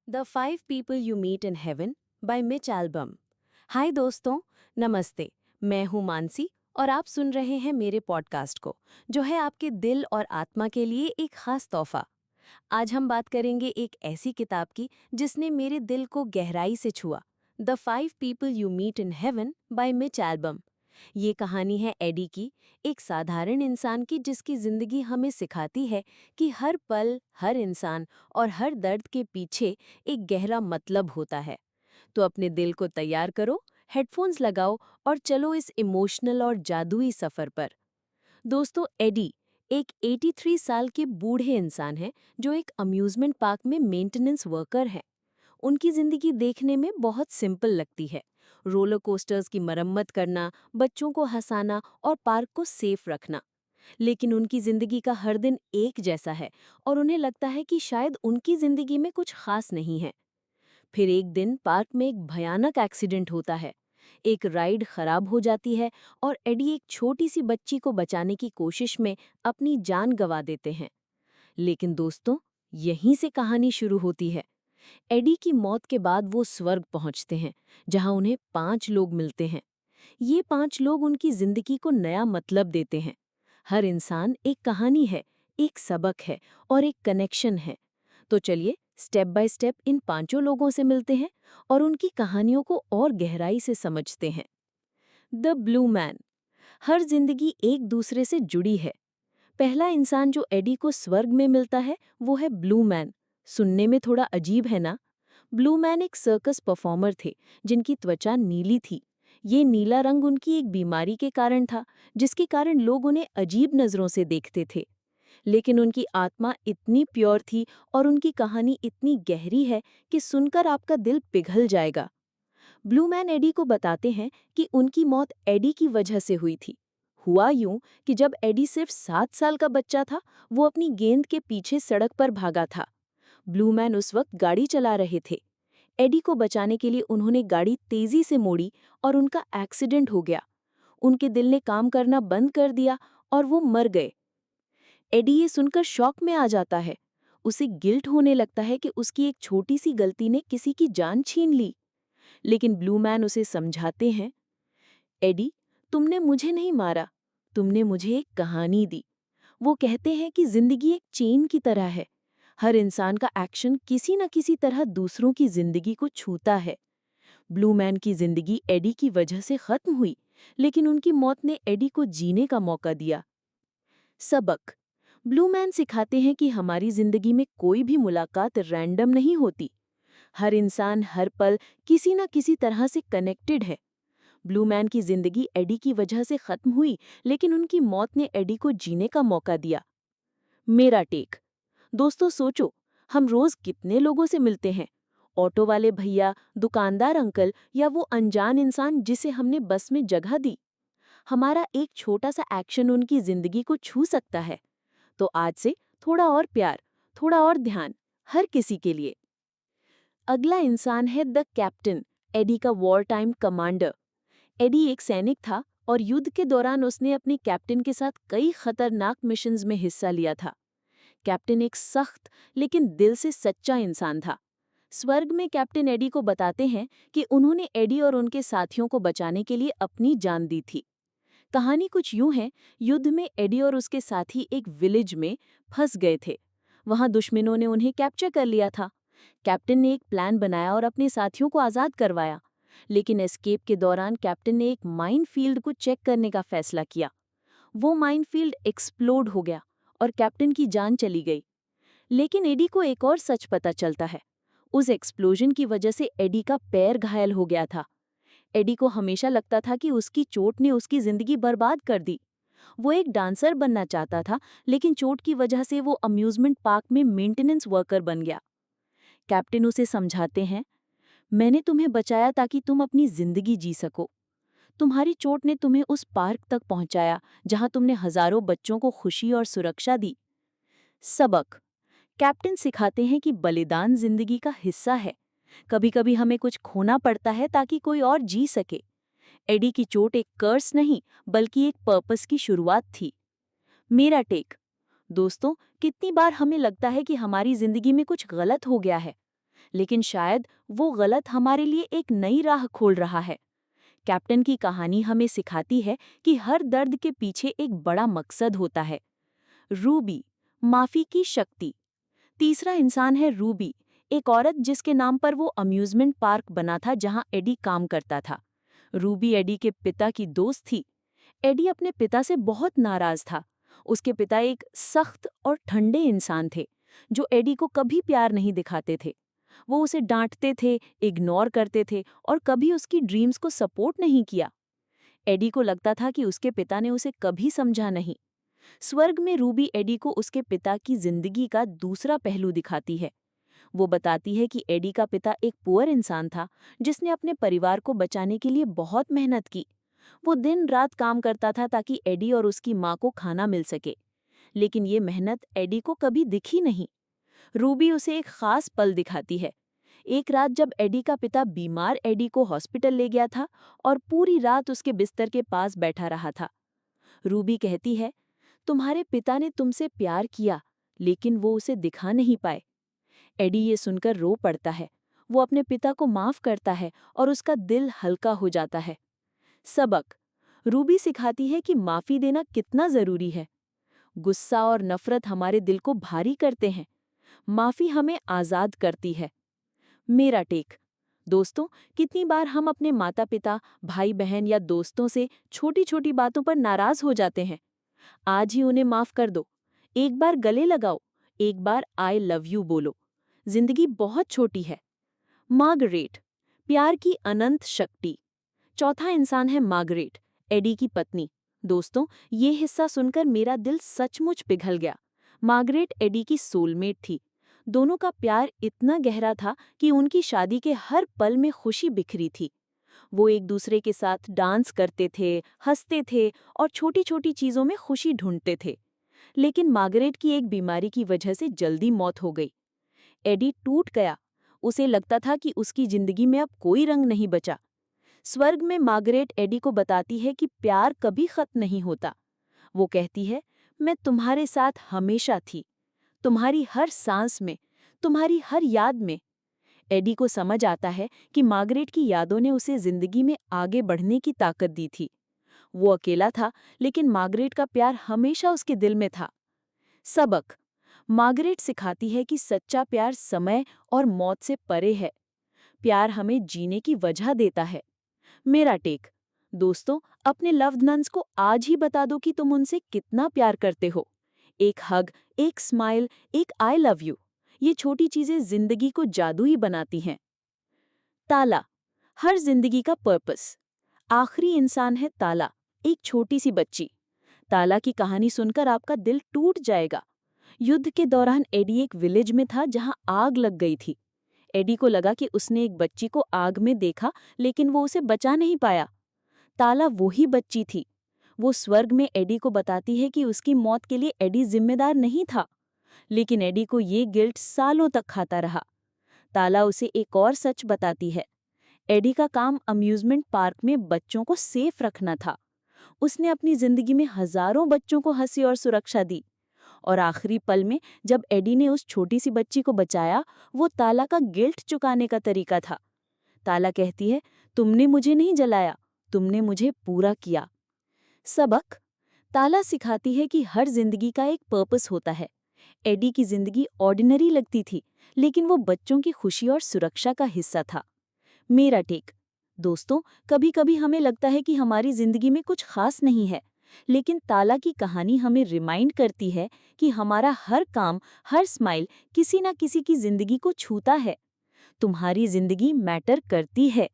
The five people you meet in heaven by Mitch Albom. Hi दोस्तों, नमस्ते। मैं हूं मानसी और आप सुन रहे हैं मेरे पॉडकास्ट को, जो है आपके दिल और आत्मा के लिए एक खास तोहफा। आज हम बात करेंगे एक ऐसी किताब की जिसने मेरे दिल को गहराई से छुआ। The five people you meet in heaven by Mitch Albom. ये कहानी है एडी की, एक साधारण इंसान की जिसकी जिंदगी हमें सिखाती है कि हर पल, हर इंसान और हर दर्द के पीछे एक गहरा मतलब होता है। तो अपने दिल को तैयार करो, हेडफोन्स लगाओ और चलो इस इमोशनल और जादुई सफर पर। दोस्तों, एडी एक 83 साल के बूढ़े इंसान हैं जो एक अम्यूजमेंट पार्क में मेंटेनेंस वर्कर हैं। उनकी जिंदगी देखने में बहुत सिंपल लगती है। रोलर कोस्टर्स की मरम्मत करना, बच्चों को हंसाना और पार्क को सेफ रखना। लेकिन उनकी जिंदगी का हर दिन एक जैसा है और उन्हें लगता है कि शायद उनकी जिंदगी में कुछ खास नहीं है। फिर एक दिन पार्क में एक भयानक एक्सीडेंट होता है। एक राइड खराब हो जाती है और एडी एक छोटी सी बच्ची को बचाने की कोशिश में अपनी जान गंवा देते हैं। लेकिन दोस्तों, यहीं से कहानी शुरू होती है। एडी की मौत के बाद वो स्वर्ग पहुंचते हैं, जहां उन्हें 5 लोग मिलते हैं। ये 5 लोग उनकी जिंदगी को नया मतलब देते हैं। हर इंसान एक कहानी है, एक सबक है और एक कनेक्शन है। तो चलिए स्टेप बाय स्टेप इन पांचों लोगों से मिलते हैं और उनकी कहानियों को और गहराई से समझते हैं। The blue man. हर जिंदगी एक दूसरे से जुड़ी है। पहला इंसान जो एडी को स्वर्ग में मिलता है वो है ब्लू मैन। सुनने में थोड़ा अजीब है ना? ब्लू मैन एक सर्कस परफॉर्मर थे जिनकी त्वचा नीली थी। ये नीला रंग उनकी एक बीमारी के कारण था, जिसके कारण लोग उन्हें अजीब नजरों से देखते थे। लेकिन उनकी आत्मा इतनी प्योर थी और उनकी कहानी इतनी गहरी है कि सुनकर आपका दिल पिघल जाएगा। ब्लू मैन एडी को बताते हैं कि उनकी मौत एडी की वजह से हुई थी। हुआ यूं कि जब एडी सिर्फ 7 साल का बच्चा था, वो अपनी गेंद के पीछे सड़क पर भागा था। ब्लू मैन उस वक्त गाड़ी चला रहे थे। एडी को बचाने के लिए उन्होंने गाड़ी तेजी से मोड़ी और उनका एक्सीडेंट हो गया। उनके दिल ने काम करना बंद कर दिया और वो मर गए। एडी ये सुनकर शॉक में आ जाता है। उसे गिल्ट होने लगता है कि उसकी एक छोटी सी गलती ने किसी की जान छीन ली। लेकिन ब्लू मैन उसे समझाते हैं, एडी, तुमने मुझे नहीं मारा, तुमने मुझे एक कहानी दी। वो कहते हैं कि जिंदगी एक चेन की तरह है। हर इंसान का एक्शन किसी न किसी तरह दूसरों की जिंदगी को छूता है। ब्लू मैन की जिंदगी एडी की वजह से खत्म हुई, लेकिन उनकी मौत ने एडी को जीने का मौका दिया। सबक। ब्लू मैन सिखाते हैं कि हमारी जिंदगी में कोई भी मुलाकात रैंडम नहीं होती। हर इंसान हर पल किसी न किसी तरह से कनेक्टेड है। ब्लू मैन की जिंदगी एडी की वजह से खत्म हुई, लेकिन उनकी मौत ने एडी को जीने का मौका दिया। मेरा टेक। दोस्तों सोचो, हम रोज कितने लोगों से मिलते हैं। ऑटो वाले भैया, दुकानदार अंकल या वो अनजान इंसान जिसे हमने बस में जगह दी। हमारा एक छोटा सा एक्शन उनकी जिंदगी को छू सकता है। तो आज से थोड़ा और प्यार, थोड़ा और ध्यान, हर किसी के लिए। अगला इंसान है द कैप्टन, एडी का वॉर टाइम कमांडर। एडी एक सैनिक था और युद्ध के दौरान उसने अपने कैप्टन के साथ कई खतरनाक मिशंस में हिस्सा लिया था। कैप्टन एक सख्त लेकिन दिल से सच्चा इंसान था। स्वर्ग में कैप्टन एडी को बताते हैं कि उन्होंने एडी और उनके साथियों को बचाने के लिए अपनी जान दी थी। कहानी कुछ यूं है, युद्ध में एडी और उसके साथी एक विलेज में फंस गए थे। वहां दुश्मनों ने उन्हें कैप्चर कर लिया था। कैप्टन ने एक प्लान बनाया और अपने साथियों को आज़ाद करवाया। लेकिन एस्केप के दौरान कैप्टन ने एक माइन फील्ड को चेक करने का फैसला किया। वो माइन फील्ड एक्सप्लोड हो गया और कैप्टन की जान चली गई। लेकिन एडी को एक और सच पता चलता है। उस एक्सप्लोजन की वजह से एडी का पैर घायल हो गया था। एडी को हमेशा लगता था कि उसकी चोट ने उसकी जिंदगी बर्बाद कर दी। वो एक डांसर बनना चाहता था, लेकिन चोट की वजह से वो अम्यूजमेंट पार्क में मेंटेनेंस वर्कर बन गया। कैप्टन उसे समझाते हैं, मैंने तुम्हें बचाया ताकि तुम अपनी जिंदगी जी सको। तुम्हारी चोट ने तुम्हें उस पार्क तक पहुंचाया जहां तुमने हजारों बच्चों को खुशी और सुरक्षा दी। सबक। कैप्टन सिखाते हैं कि बलिदान जिंदगी का हिस्सा है। कभी कभी हमें कुछ खोना पड़ता है ताकि कोई और जी सके। एडी की चोट एक कर्स नहीं, बल्कि एक पर्पस की शुरुआत थी। मेरा टेक। दोस्तों, कितनी बार हमें लगता है कि हमारी जिंदगी में कुछ गलत हो गया है। लेकिन शायद वो गलत हमारे लिए एक नई राह खोल रहा है। कैप्टन की कहानी हमें सिखाती है कि हर दर्द के पीछे एक बड़ा मकसद होता है। रूबी, माफी की शक्ति। तीसरा इंसान है रूबी, एक औरत जिसके नाम पर वो अम्यूजमेंट पार्क बना था जहां एडी काम करता था। रूबी एडी के पिता की दोस्त थी। एडी अपने पिता से बहुत नाराज था। उसके पिता एक सख्त और ठंडे इंसान थे जो एडी को कभी प्यार नहीं दिखाते थे। वो उसे डांटते थे, इग्नोर करते थे और कभी उसकी ड्रीम्स को सपोर्ट नहीं किया। एडी को लगता था कि उसके पिता ने उसे कभी समझा नहीं। स्वर्ग में रूबी एडी को उसके पिता की जिंदगी का दूसरा पहलू दिखाती है। वो बताती है कि एडी का पिता एक पुअर इंसान था जिसने अपने परिवार को बचाने के लिए बहुत मेहनत की। वो दिन रात काम करता था ताकि एडी और उसकी माँ को खाना मिल सके। लेकिन ये मेहनत एडी को कभी दिखी नहीं। रूबी उसे एक खास पल दिखाती है। एक रात जब एडी का पिता बीमार एडी को हॉस्पिटल ले गया था और पूरी रात उसके बिस्तर के पास बैठा रहा था। रूबी कहती है, तुम्हारे पिता ने तुमसे प्यार किया, लेकिन वो उसे दिखा नहीं पाए। एडी ये सुनकर रो पड़ता है। वो अपने पिता को माफ करता है और उसका दिल हल्का हो जाता है। सबक, रूबी सिखाती है कि माफी देना कितना जरूरी है। गुस्सा और नफरत हमारे दिल को भारी करते हैं। माफी हमें आजाद करती है। मेरा टेक। दोस्तों, कितनी बार हम अपने माता पिता, भाई बहन या दोस्तों से छोटी छोटी बातों पर नाराज हो जाते हैं। आज ही उन्हें माफ कर दो। एक बार गले लगाओ, एक बार आई लव यू बोलो। जिंदगी बहुत छोटी है। मार्गरेट, प्यार की अनंत शक्ति। चौथा इंसान है मार्गरेट, एडी की पत्नी। दोस्तों, ये हिस्सा सुनकर मेरा दिल सचमुच पिघल गया। मार्गरेट एडी की सोलमेट थी। दोनों का प्यार इतना गहरा था कि उनकी शादी के हर पल में खुशी बिखरी थी। वो एक दूसरे के साथ डांस करते थे, हंसते थे और छोटी छोटी चीजों में खुशी ढूंढते थे। लेकिन मार्गरेट की एक बीमारी की वजह से जल्दी मौत हो गई। एडी टूट गया। उसे लगता था कि उसकी जिंदगी में अब कोई रंग नहीं बचा। स्वर्ग में मार्गरेट एडी को बताती है कि प्यार कभी खत्म नहीं होता। वो कहती है, मैं तुम्हारे साथ हमेशा थी, तुम्हारी हर सांस में, तुम्हारी हर याद में। एडी को समझ आता है कि मार्गरेट की यादों ने उसे जिंदगी में आगे बढ़ने की ताकत दी थी। वो अकेला था, लेकिन मार्गरेट का प्यार हमेशा उसके दिल में था। सबक, मार्गरेट सिखाती है कि सच्चा प्यार समय और मौत से परे है। प्यार हमें जीने की वजह देता है। मेरा टेक। दोस्तों, अपने लव्ड वंस को आज ही बता दो कि तुम उनसे कितना प्यार करते हो। एक हग, एक स्माइल, एक आई लव यू, ये छोटी चीजें जिंदगी को जादुई बनाती हैं। ताला, हर जिंदगी का पर्पस। आखिरी इंसान है ताला, एक छोटी सी बच्ची। ताला की कहानी सुनकर आपका दिल टूट जाएगा। युद्ध के दौरान एडी एक विलेज में था जहां आग लग गई थी। एडी को लगा कि उसने एक बच्ची को आग में देखा, लेकिन वो उसे बचा नहीं पाया। ताला वही बच्ची थी। वो स्वर्ग में एडी को बताती है कि उसकी मौत के लिए एडी जिम्मेदार नहीं था। लेकिन एडी को ये गिल्ट सालों तक खाता रहा। ताला उसे एक और सच बताती है। एडी का काम अम्यूजमेंट पार्क में बच्चों को सेफ रखना था। उसने अपनी जिंदगी में हजारों बच्चों को हंसी और सुरक्षा दी। और आखिरी पल में जब एडी ने उस छोटी सी बच्ची को बचाया, वो ताला का गिल्ट चुकाने का तरीका था। ताला कहती है, तुमने मुझे नहीं जलाया, तुमने मुझे पूरा किया। सबक, ताला सिखाती है कि हर जिंदगी का एक पर्पस होता है। एडी की जिंदगी ऑर्डिनरी लगती थी, लेकिन वो बच्चों की खुशी और सुरक्षा का हिस्सा था। मेरा टेक। दोस्तों, कभी कभी हमें लगता है कि हमारी जिंदगी में कुछ खास नहीं है, लेकिन ताला की कहानी हमें रिमाइंड करती है कि हमारा हर काम, हर स्माइल किसी न किसी की जिंदगी को छूता है। तुम्हारी जिंदगी मैटर करती है।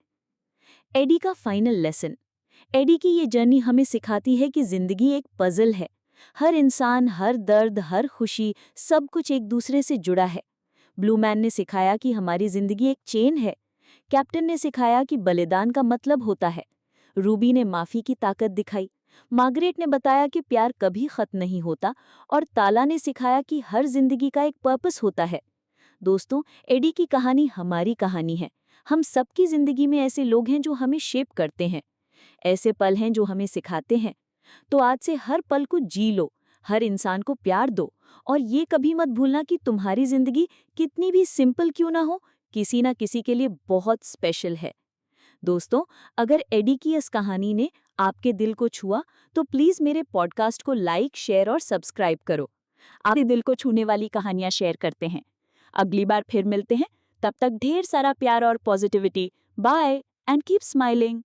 एडी का फाइनल लेसन। एडी की ये जर्नी हमें सिखाती है कि जिंदगी एक पजल है। हर इंसान, हर दर्द, हर खुशी, सब कुछ एक दूसरे से जुड़ा है। ब्लू मैन ने सिखाया कि हमारी जिंदगी एक चेन है। कैप्टन ने सिखाया कि बलिदान का मतलब होता है। रूबी ने माफी की ताकत दिखाई। मार्गरेट ने बताया कि प्यार कभी खत्म नहीं होता। और ताला ने सिखाया कि हर जिंदगी का एक पर्पस होता है। दोस्तों, एडी की कहानी हमारी कहानी है। हम सबकी जिंदगी में ऐसे लोग हैं जो हमें शेप करते हैं। ऐसे पल हैं जो हमें सिखाते हैं। तो आज से हर पल को जी लो, हर इंसान को प्यार दो और ये कभी मत भूलना कि तुम्हारी जिंदगी कितनी भी सिंपल क्यों ना हो, किसी ना किसी के लिए बहुत स्पेशल है। दोस्तों, अगर एडी की इस कहानी ने आपके दिल को छुआ तो प्लीज मेरे पॉडकास्ट को लाइक, शेयर और सब्सक्राइब करो। आपके दिल को छूने वाली कहानियां शेयर करते हैं। अगली बार फिर मिलते हैं, तब तक ढेर सारा प्यार और positivity. Bye and keep smiling.